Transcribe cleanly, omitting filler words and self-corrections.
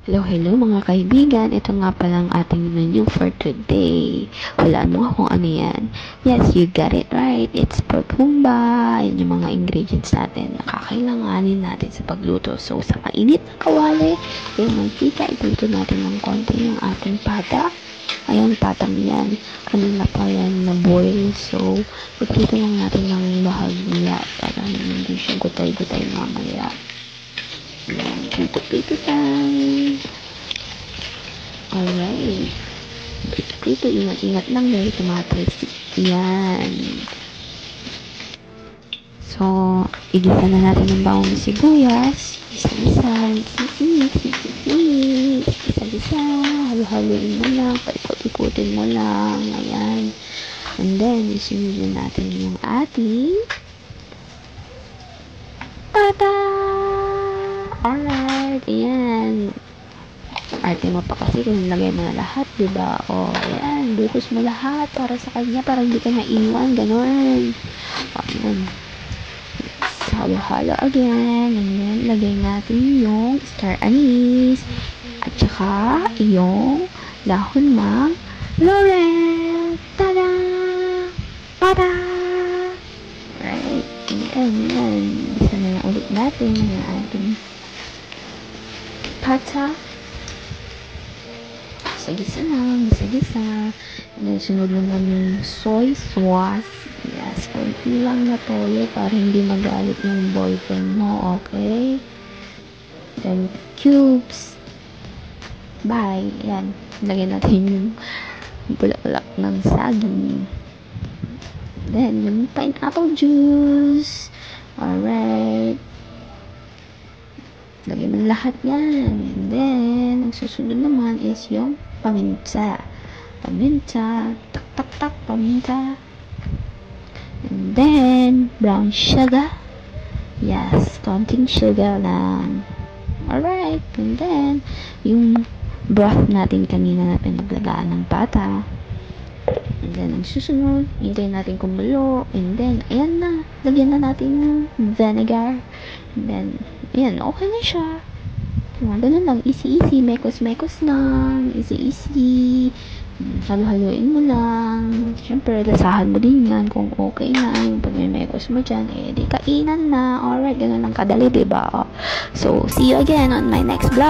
Hello, hello mga kaibigan. Ito nga palang ating menu for today. Walaan mo nga kung ano yan. Yes, you got it right. It's portumba. Yan yung mga ingredients natin na kakailanganin natin sa pagluto. So, sa mainit na kawali, yung mantika, iluto natin ng konti yung ating pata. Ayan, patang yan. Kanina pa yan na boil. So, ipito lang natin ng bahagya para hindi siya gutay-gutay mamaya. Pito time. Alright. Pito, ingat-ingat lang dahil tumatay. Yan. So, igisa na natin ng bawang sibuyas. Isa-isa. Isa-isa. Halo-haloin mo lang. Paikot-ikutin mo lang. Ayan. And then, isunod na natin yung ating pata. Alright, ayan. Arte mo pa kasi kung nilagay mo na lahat, diba? O, ayan, buhos mo lahat para sa kanya, para hindi ka naiwan, ganun. Ayan. Halo-halo again. And then, lagay natin yung star anise. At saka, yung dahon ng laurel. Tada! Tada! Right. And then, isa na lang ulit natin yung ating pata. Gisa lang, gisa-gisa. And then, sunod naman yung soy sauce. Yes, konti lang na toyo para hindi magalit yung boyfriend mo, okay? Then, cubes. Bye. Yan. Lagyan natin yung bulak-bulak ng saging. Then, yung pineapple juice. Alright. Lagyan mo lahat yan. And then, ang susunod naman is yung paminta. Paminta. Tak-tak-tak. Paminta. And then, brown sugar. Yes, konting sugar lang. Alright. And then, yung broth natin kanina na pinaglagaan ng pata. And then, ang susunod, hintayin natin kumulo. And then, ayan na. Lagyan na natin ng vinegar. And then, ayan, okay na siya. Ganun lang, easy-easy. Mekos-mekos lang. Easy-easy. Halo-haloin mo lang. Siyempre, lasahan mo din yan kung okay na. Yung pag may mekos mo dyan, di kainan na. Alright, ganun lang kadali, diba? So, see you again on my next vlog.